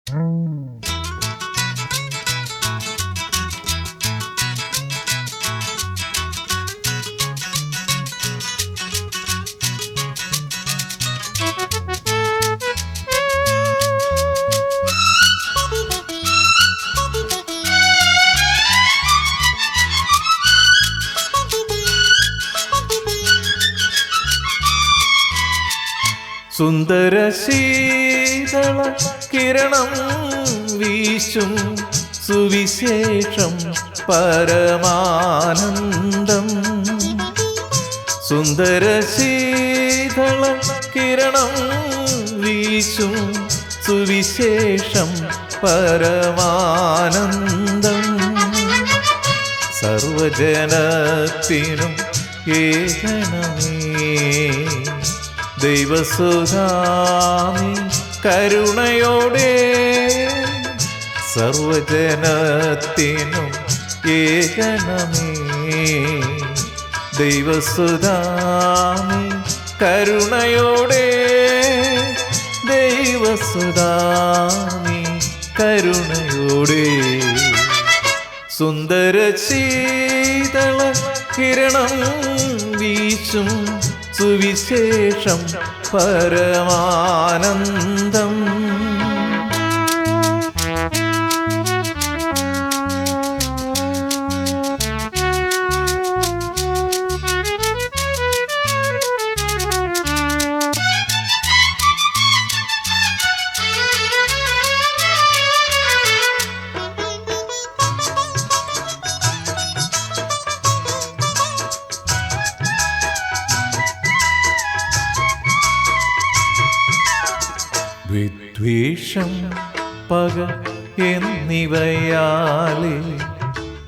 സുന്ദര ശീതള കിരണം വീശും സുവിശേഷം പരമാനന്ദം. സുന്ദര ശീതള കിരണം വീശും സുവിശേഷം പരമാനന്ദം. സർവജനത്തിനും ഏകണമേ ദൈവസുധാമി കരുണയോടെ. സർവജനത്തിനും ഏകണമേ ദൈവസുധാമി കരുണയോടെ. ദൈവസുധാമി കരുണയോടെ. സുന്ദര ശീതള കിരണം വീശും സുവിശേഷം പരമാനന്ദം. വിദ്വേഷം പക എന്നിവയാലെ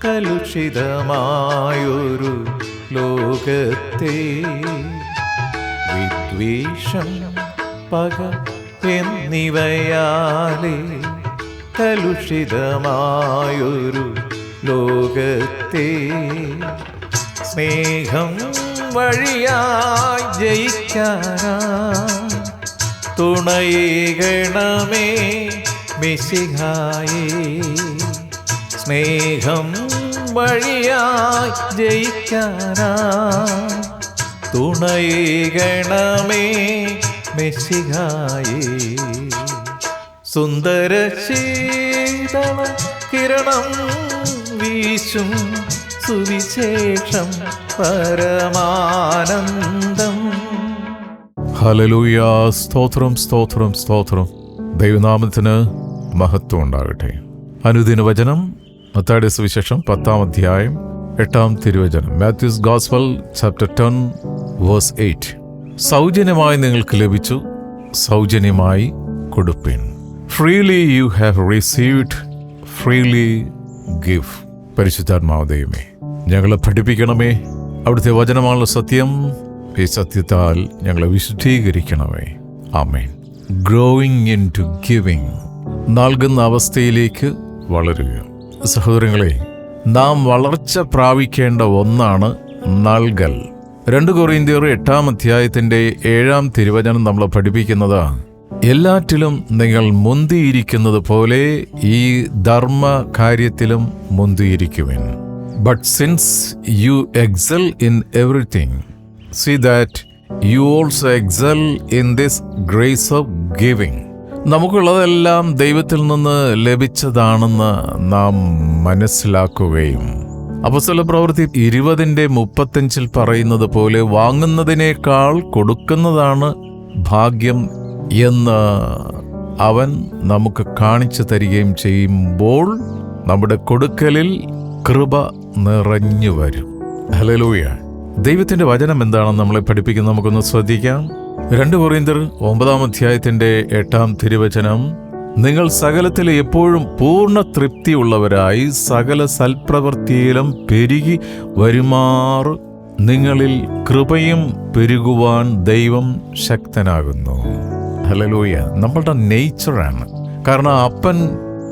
കലുഷിതമായൊരു ലോകത്തെ. വിദ്വേഷം പക എന്നിവയാലെ കലുഷിതമായൊരു ലോകത്തെ. സ്നേഹം വഴിയായി ജയിക്കാനായി തുണയേകണമേ മിശിഹായേ. സ്നേഹം വഴിയായി ജയിക്കാനായി തുണയേകണമേ മിശിഹായേ. സുന്ദര ശീതള കിരണം വീശും സുവിശേഷം പരമാനന്ദം. ഹല്ലേലൂയ. സ്തോത്രം സ്തോത്രം സ്തോത്രം. ദൈവനാമത്തിന് മഹത്വം ഉണ്ടാകട്ടെ. അനുദിന വചനം മത്തായിയുടെ സുവിശേഷം 10-ാം അധ്യായം 8-ാം തിരുവചനം. Matthew's gospel chapter 10 verse 8. സൗജന്യമായി നിങ്ങൾക്ക് ലഭിച്ചു, സൗജന്യമായി കൊടുപ്പിൻ. Freely you have received, freely give. പരിശുദ്ധാത്മാവ് ദൈവമേ, ഞങ്ങളെ പഠിപ്പിക്കണമേ. അവിടുത്തെ വചനമാണല്ലോ സത്യം. ഈ സത്യത്താൽ ഞങ്ങളെ വിശുദ്ധീകരിക്കണമേ. ആമേൻ. Growing into giving. നൽകുന്ന അവസ്ഥയിലേക്ക് വളരുക. സഹോദരങ്ങളെ, നാം വളർച്ച പ്രാപിക്കേണ്ട ഒന്നാണ് നൽകൽ. 2 കൊറിന്ത്യർ 8-ാം അധ്യായത്തിന്റെ 7-ാം തിരുവചനം നമ്മളെ പഠിപ്പിക്കുന്നത്, എല്ലാറ്റിലും നിങ്ങൾ മുന്തിയിരിക്കുന്നത് പോലെ ഈ ധർമ്മ കാര്യത്തിലും മുന്തിയിരിക്കുവിൻ. But since you excel in everything, see that you also excel in this grace of giving. നമുക്കുള്ളതെല്ലാം ദൈവത്തിൽ നിന്ന് ലഭിച്ചതാണെന്ന് നാം മനസ്സിലാക്കുകയും, അപ്പോസ്തലപ്രവൃത്തി 20:35 പറയുന്നത് പോലെ വാങ്ങുന്നതിനേക്കാൾ കൊടുക്കുന്നതാണ് ഭാഗ്യം എന്ന് അവൻ നമുക്ക് കാണിച്ചു തരികയും ചെയ്യുമ്പോൾ നമ്മുടെ കൊടുക്കലിൽ കൃപ നിറഞ്ഞു വരും. ഹല്ലേലൂയ. ദൈവത്തിന്റെ വചനം എന്താണെന്ന് നമ്മളെ പഠിപ്പിക്കുന്നത് നമുക്കൊന്ന് ശ്രദ്ധിക്കാം. 2 കൊറിന്ത്യർ 9-ാം അധ്യായത്തിന്റെ 8-ാം തിരുവചനം, നിങ്ങൾ സകലത്തിൽ എപ്പോഴും പൂർണ്ണ തൃപ്തിയുള്ളവരായി സകല സൽപ്രവൃത്തിയിലും പെരുകി വരുമാറ് നിങ്ങളിൽ കൃപയും പെരുകുവാൻ ദൈവം ശക്തനാകുന്നു. ഹല്ലേലൂയ. നമ്മളുടെ നേച്ചറാണ്. കാരണം അപ്പൻ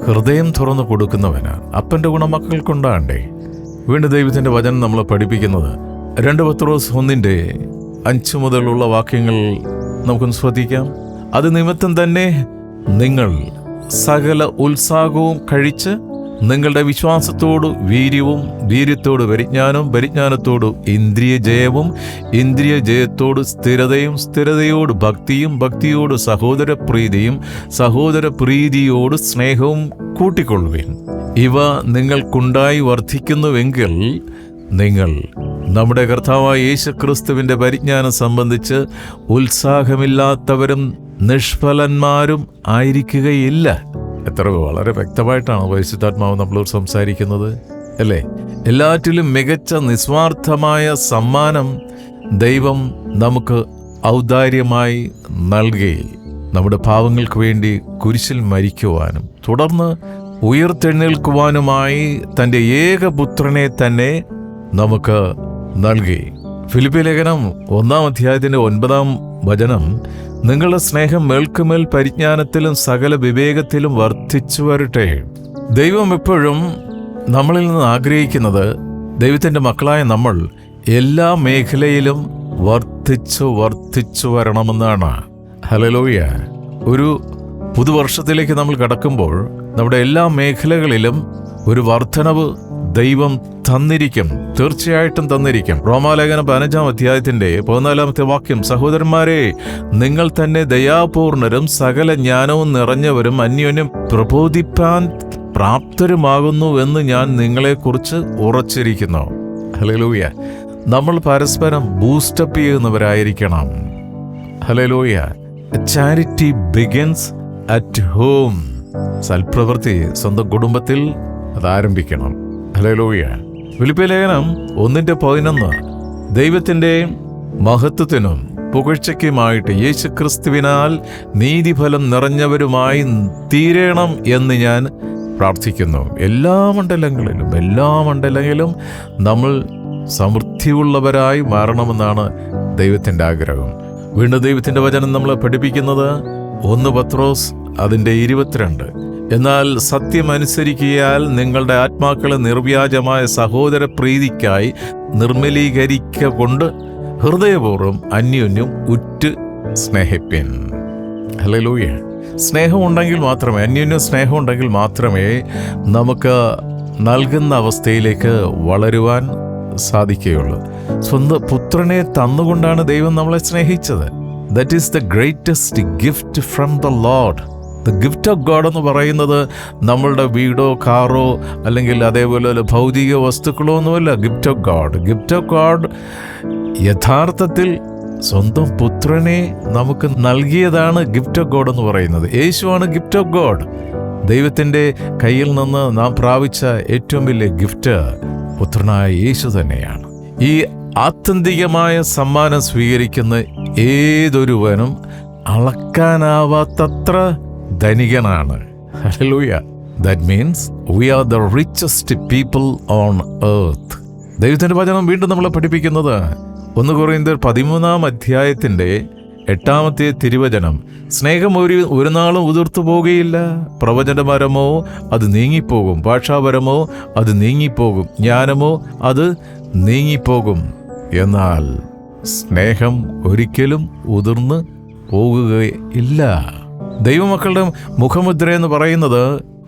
ഹൃദയം തുറന്നു കൊടുക്കുന്നവനാണ്. അപ്പൻ്റെ ഗുണമക്കൾക്കുണ്ടാകണ്ടേ. വീണ്ടും ദൈവത്തിൻ്റെ വചനം നമ്മളെ പഠിപ്പിക്കുന്നത് 2 പത്രോസ് 1:5 മുതലുള്ള വാക്യങ്ങൾ നമുക്കൊന്ന് ശ്രദ്ധിക്കാം. അത് നിമിത്തം തന്നെ നിങ്ങൾ സകല ഉത്സാഹവും കഴിച്ച് നിങ്ങളുടെ വിശ്വാസത്തോട് വീര്യവും, വീര്യത്തോട് പരിജ്ഞാനവും, പരിജ്ഞാനത്തോട് ഇന്ദ്രിയ ജയവും, ഇന്ദ്രിയ ജയത്തോട് സ്ഥിരതയും, സ്ഥിരതയോട് ഭക്തിയും, ഭക്തിയോട് സഹോദരപ്രീതിയും, സഹോദരപ്രീതിയോട് സ്നേഹവും കൂട്ടിക്കൊള്ളുവിൻ. ഇവ നിങ്ങൾക്കുണ്ടായി വർദ്ധിക്കുന്നുവെങ്കിൽ നിങ്ങൾ നമ്മുടെ കർത്താവായ യേശുക്രിസ്തുവിൻ്റെ പരിജ്ഞാനം സംബന്ധിച്ച് ഉത്സാഹമില്ലാത്തവരും നിഷ്ഫലന്മാരും ആയിരിക്കുകയില്ല. വളരെ വ്യക്തമായിട്ടാണ് പരിശുദ്ധാത്മാവ് നമ്മളോട് സംസാരിക്കുന്നത്, അല്ലേ? എല്ലാറ്റിലും മികച്ച നിസ്വാർത്ഥമായ സമ്മാനം ദൈവം നമുക്ക് ഔദാര്യമായി നൽകി നമ്മുടെ പാവങ്ങൾക്ക് വേണ്ടി കുരിശിൽ മരിക്കുവാനും തുടർന്ന് ഉയർത്തെഴുന്നേൽക്കുവാനുമായി തൻ്റെ ഏകപുത്രനെ തന്നെ നമുക്ക് നൽകി. ഫിലിപ്പി ലേഖനം 1-ാം അധ്യായത്തിൻ്റെ 9-ാം വചനം, നിങ്ങളുടെ സ്നേഹം മേൽക്കുമേൽ പരിജ്ഞാനത്തിലും സകല വിവേകത്തിലും വർദ്ധിച്ചു വരട്ടെ. ദൈവം എപ്പോഴും നമ്മളിൽ നിന്ന് ആഗ്രഹിക്കുന്നത് ദൈവത്തിൻ്റെ മക്കളായ നമ്മൾ എല്ലാ മേഖലയിലും വർദ്ധിച്ചു വരണമെന്നാണ്. ഹല്ലേലൂയ. ഒരു പുതുവർഷത്തിലേക്ക് നമ്മൾ കടക്കുമ്പോൾ നമ്മുടെ എല്ലാ മേഖലകളിലും ഒരു വർധനവ് ദൈവം തന്നിരിക്കും, തീർച്ചയായിട്ടും തന്നിരിക്കും. റോമാലേഖനം 15-ാം അധ്യായത്തിന്റെ 14-ാമത്തെ വാക്യം, സഹോദരന്മാരെ, നിങ്ങൾ തന്നെ ദയാപൂർണരും സകല ജ്ഞാനവും നിറഞ്ഞവരും അന്യോന്യം പ്രബോധിപ്പാൻ പ്രാപ്തരുമാകുന്നു എന്ന് ഞാൻ നിങ്ങളെക്കുറിച്ച് ഉറച്ചിരിക്കുന്നു. ഹല്ലേലൂയ. നമ്മൾ പരസ്പരം ബൂസ്റ്റപ്പ് ചെയ്യുന്നവരായിരിക്കണം. ഹല്ലേലൂയ. Charity begins at home. സൽപ്രവൃത്തി സ്വന്തം കുടുംബത്തിൽ അതാരംഭിക്കണം. ഹല്ലേലൂയ. ഫിലിപ്പി ലേഖനം 1:11, ദൈവത്തിൻ്റെ മഹത്വത്തിനും പുകഴ്ചയ്ക്കുമായിട്ട് യേശുക്രിസ്തുവിനാൽ നീതിഫലം നിറഞ്ഞവരുമായി തീരണം എന്ന് ഞാൻ പ്രാർത്ഥിക്കുന്നു. എല്ലാ മണ്ഡലങ്ങളിലും നമ്മൾ സമൃദ്ധിയുള്ളവരായി മാറണമെന്നാണ് ദൈവത്തിൻ്റെ ആഗ്രഹം. വീണ്ടും ദൈവത്തിൻ്റെ വചനം നമ്മളെ പഠിപ്പിക്കുന്നത് 1 പത്രോസ് 22, എന്നാൽ സത്യമനുസരിക്കയാൽ നിങ്ങളുടെ ആത്മാക്കളെ നിർവ്യാജമായ സഹോദര പ്രീതിക്കായി നിർമ്മലീകരിക്കൊണ്ട് ഹൃദയപൂർവ്വം അന്യോന്യം ഉറ്റ് സ്നേഹിപ്പിൻ. ഹല്ലേലൂയ. സ്നേഹമുണ്ടെങ്കിൽ മാത്രമേ, അന്യോന്യം സ്നേഹമുണ്ടെങ്കിൽ മാത്രമേ നമുക്ക് നൽകുന്ന അവസ്ഥയിലേക്ക് വളരുവാൻ സാധിക്കുകയുള്ളൂ. സ്വന്തം പുത്രനെ തന്നുകൊണ്ടാണ് ദൈവം നമ്മളെ സ്നേഹിച്ചത്. That is the greatest gift from the Lord. The gift of God എന്ന് പറയുന്നത് നമ്മളുടെ വീടോ കാറോ അല്ലെങ്കിൽ അതേപോലെ ഭൗതിക വസ്തുക്കളോ ഒന്നുമല്ല. ഗിഫ്റ്റ് ഓഫ് ഗോഡ് യഥാർത്ഥത്തിൽ സ്വന്തം പുത്രനെ നമുക്ക് നൽകിയതാണ് ഗിഫ്റ്റ് ഓഫ് ഗോഡ് എന്ന് പറയുന്നത്. യേശുവാണ് ഗിഫ്റ്റ് ഓഫ് ഗോഡ്. ദൈവത്തിൻ്റെ കയ്യിൽ നിന്ന് നാം പ്രാപിച്ച ഏറ്റവും വലിയ ഗിഫ്റ്റ് പുത്രനായ യേശു തന്നെയാണ്. ഈ ആത്യന്തികമായ സമ്മാനം സ്വീകരിക്കുന്ന ഏതൊരുവനും അളക്കാനാവാത്തത്ര ധനികനാണ്. Hallelujah. That means we are the richest people on earth. ദൈവത്തിൻ്റെ വചനം വീണ്ടും നമ്മളെ പഠിപ്പിക്കുന്നത് 1 കൊരിന്ത്യർ 13-ാം അധ്യായത്തിൻ്റെ 8-ാമത്തെ തിരുവചനം, സ്നേഹം ഒരു നാളും ഉതിർത്തു പോകുകയില്ല. പ്രവചനപരമോ അത് നീങ്ങിപ്പോകും, ഭാഷാപരമോ അത് നീങ്ങിപ്പോകും, ജ്ഞാനമോ അത് നീങ്ങിപ്പോകും, എന്നാൽ സ്നേഹം ഒരിക്കലും ഉതിർന്ന് പോകുകയില്ല. ദൈവമക്കളുടെ മുഖമുദ്ര എന്ന് പറയുന്നത്,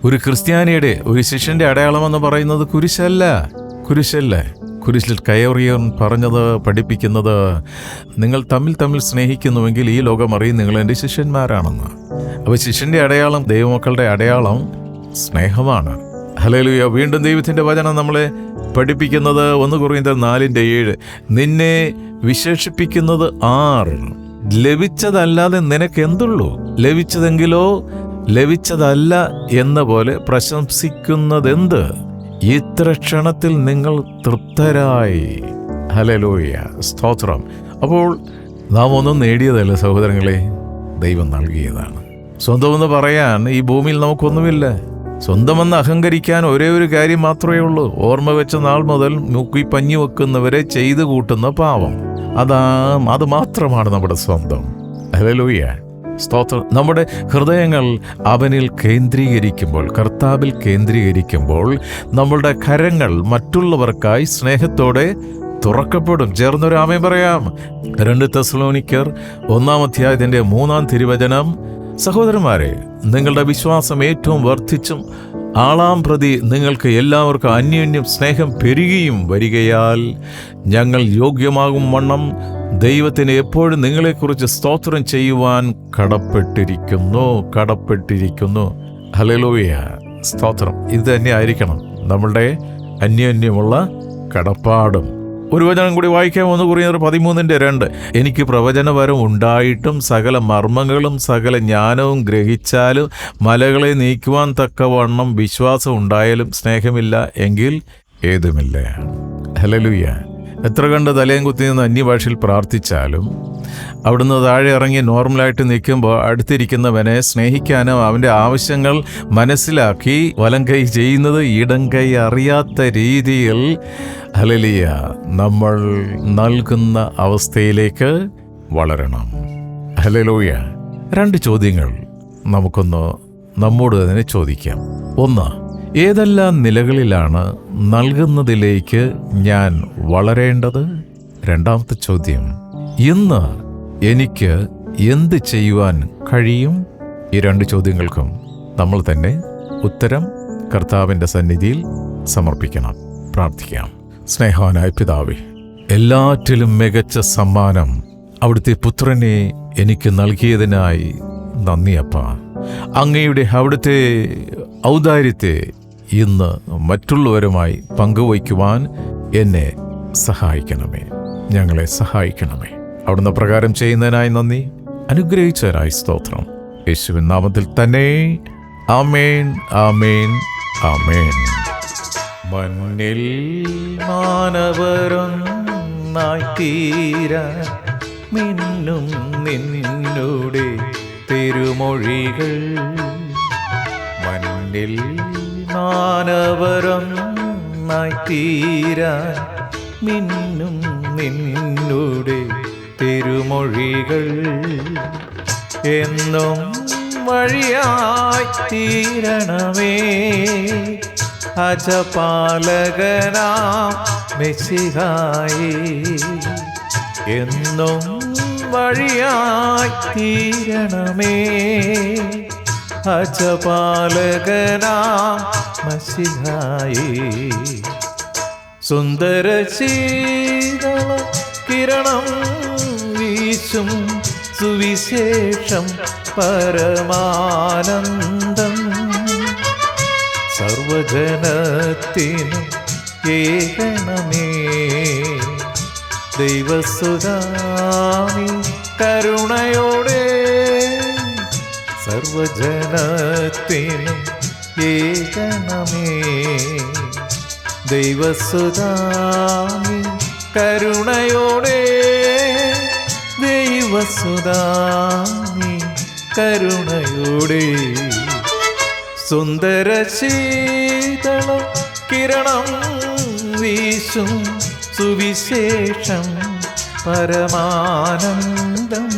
ഒരു ക്രിസ്ത്യാനിയുടെ, ഒരു ശിഷ്യന്റെ അടയാളമെന്ന് പറയുന്നത് കുരിശല്ല. കുരിശിൽ കയറിയവൻ പറഞ്ഞത്, പഠിപ്പിക്കുന്നത്, നിങ്ങൾ തമ്മിൽ സ്നേഹിക്കുന്നുവെങ്കിൽ ഈ ലോകം അറിയും നിങ്ങൾ എൻ്റെ ശിഷ്യന്മാരാണെന്ന്. അപ്പോൾ ശിഷ്യന്റെ അടയാളം, ദൈവമക്കളുടെ അടയാളം സ്നേഹമാണ്. ഹല്ലേലൂയ. വീണ്ടും ദൈവത്തിൻ്റെ വചനം നമ്മളെ പഠിപ്പിക്കുന്നത് 1 കൊരിന്ത്യർ 4:7, നിന്നെ വിശേഷിപ്പിക്കുന്നത് ആർ? ലഭിച്ചതല്ലാതെ നിനക്കെന്തുള്ളൂ? ലഭിച്ചതെങ്കിലോ ലഭിച്ചതല്ല എന്ന പോലെ പ്രശംസിക്കുന്നതെന്ത്? ഇത്ര ക്ഷണത്തിൽ നിങ്ങൾ തൃപ്തരായി. ഹല്ലേലൂയ. സ്തോത്രം. അപ്പോൾ നാം ഒന്നും നേടിയതല്ല സഹോദരങ്ങളെ, ദൈവം നൽകിയതാണ്. സ്വന്തമെന്ന് പറയാൻ ഈ ഭൂമിയിൽ നമുക്കൊന്നുമില്ല. സ്വന്തമെന്ന് അഹങ്കരിക്കാൻ ഒരേ ഒരു കാര്യം മാത്രമേ ഉള്ളൂ. ഓർമ്മ വെച്ച നാൾ മുതൽ മൂക്കി പഞ്ഞു വെക്കുന്നവരെ ചെയ്തു കൂട്ടുന്ന പാവം. അത് മാത്രമാണ് നമ്മുടെ സ്വന്തം. ഹല്ലേലൂയ. സ്തോത്രം. നമ്മുടെ ഹൃദയങ്ങൾ അവനിൽ കേന്ദ്രീകരിക്കുമ്പോൾ, കർത്താവിൽ കേന്ദ്രീകരിക്കുമ്പോൾ, നമ്മളുടെ കരങ്ങൾ മറ്റുള്ളവർക്കായി സ്നേഹത്തോടെ തുറക്കപ്പെടും. ചേർന്നൊരു ആമേൻ പറയാം. 2 തെസ്സലോനിക്കർ 1-ാം അധ്യായത്തിന്റെ 3-ാം തിരുവചനം, സഹോദരന്മാരെ, നിങ്ങളുടെ വിശ്വാസം ഏറ്റവും വർദ്ധിച്ചും ആളാം പ്രതി നിങ്ങൾക്ക് എല്ലാവർക്കും അന്യോന്യം സ്നേഹം പെരുകിയും വരികയാൽ ഞങ്ങൾ യോഗ്യമാകും വണ്ണം ദൈവത്തിന് എപ്പോഴും നിങ്ങളെക്കുറിച്ച് സ്തോത്രം ചെയ്യുവാൻ കടപ്പെട്ടിരിക്കുന്നു. ഹല്ലേലൂയ, സ്തോത്രം. ഇത് തന്നെ ആയിരിക്കണം നമ്മളുടെ അന്യോന്യമുള്ള കടപ്പാടും. ഒരു വചനം കൂടി വായിക്കാം. 1 Corinthians 13:2. എനിക്ക് പ്രവചനവരം ഉണ്ടായിട്ടും സകല മർമ്മങ്ങളും സകല ജ്ഞാനവും ഗ്രഹിച്ചാലും മലകളെ നീക്കുവാൻ തക്കവണ്ണം വിശ്വാസം ഉണ്ടായാലും സ്നേഹമില്ല എങ്കിൽ ഏതുമില്ല. ഹല്ലേലൂയ. എത്ര കണ്ട് തലയും കുത്തി നിന്ന് അന്യഭാഷയിൽ പ്രാർത്ഥിച്ചാലും അവിടുന്ന് താഴെ ഇറങ്ങി നോർമലായിട്ട് നിൽക്കുമ്പോൾ അടുത്തിരിക്കുന്നവനെ സ്നേഹിക്കാനും അവൻ്റെ ആവശ്യങ്ങൾ മനസ്സിലാക്കി വലം കൈ ചെയ്യുന്നത് ഇടം കൈ അറിയാത്ത രീതിയിൽ ഹല്ലേലൂയ നമ്മൾ നൽകുന്ന അവസ്ഥയിലേക്ക് വളരണം. ഹല്ലേലൂയ. 2 ചോദ്യങ്ങൾ നമുക്കൊന്ന് നമ്മോട് തന്നെ ചോദിക്കാം. 1, ഏതെല്ലാം നിലകളിലാണ് നൽകുന്നതിലേക്ക് ഞാൻ വളരേണ്ടത്? 2ാമത്തെ ചോദ്യം, ഇന്ന് എനിക്ക് എന്ത് ചെയ്യുവാൻ കഴിയും? ഈ 2 ചോദ്യങ്ങൾക്കും നമ്മൾ തന്നെ ഉത്തരം കർത്താവിൻ്റെ സന്നിധിയിൽ സമർപ്പിക്കണം. പ്രാർത്ഥിക്കാം. സ്നേഹവാനായ പിതാവേ, എല്ലാറ്റിലും മികച്ച സമ്മാനം അവിടുത്തെ പുത്രനെ എനിക്ക് നൽകിയതിനായി നന്ദിയപ്പ. അങ്ങയുടെ അവിടുത്തെ ഔദാര്യത്തെ ഇന്ന് മറ്റുള്ളവരുമായി പങ്കുവയ്ക്കുവാൻ എന്നെ സഹായിക്കണമേ, ഞങ്ങളെ സഹായിക്കണമേ. അവിടുന്ന് പ്രകാരം ചെയ്യുന്നതിനായി നന്ദി, അനുഗ്രഹിച്ചതിനായി സ്തോത്രം. യേശുവിൻ നാമത്തിൽ തന്നെ. ആമേൻ, ആമേൻ, ആമേൻ. മണ്ണിൽ മാനവരൊന്നായി തീരാൻ മിന്നും നിന്നുടെ തിരുമൊഴികൾ. മണ്ണിൽ മാനവരൊന്നായി തീരാൻ മിന്നും നിന്നുടെ തിരുമൊഴികൾ. എന്നും വഴിയായി തീരണമേ അജപാലകനാം മെസ്സിഹായേ. എന്നും വഴിയായി തീരണമേ അജപാലകനാം മെസ്സിഹായേ. സുന്ദര ശീതള കിരണം വീശും സുവിശേഷം പരമാനന്ദം. സർവജനത്തിനും ഏകണമേ ദൈവസുതാമി കരുണയോടെ. സർവജനത്തിനും ഏകണമേ ദൈവസുതാമി കരുണയോടെ. ദൈവസുതാമി കരുണയോടെ. സുന്ദര ശീതള കിരണം വീശും സുവിശേഷം പരമാനന്ദം.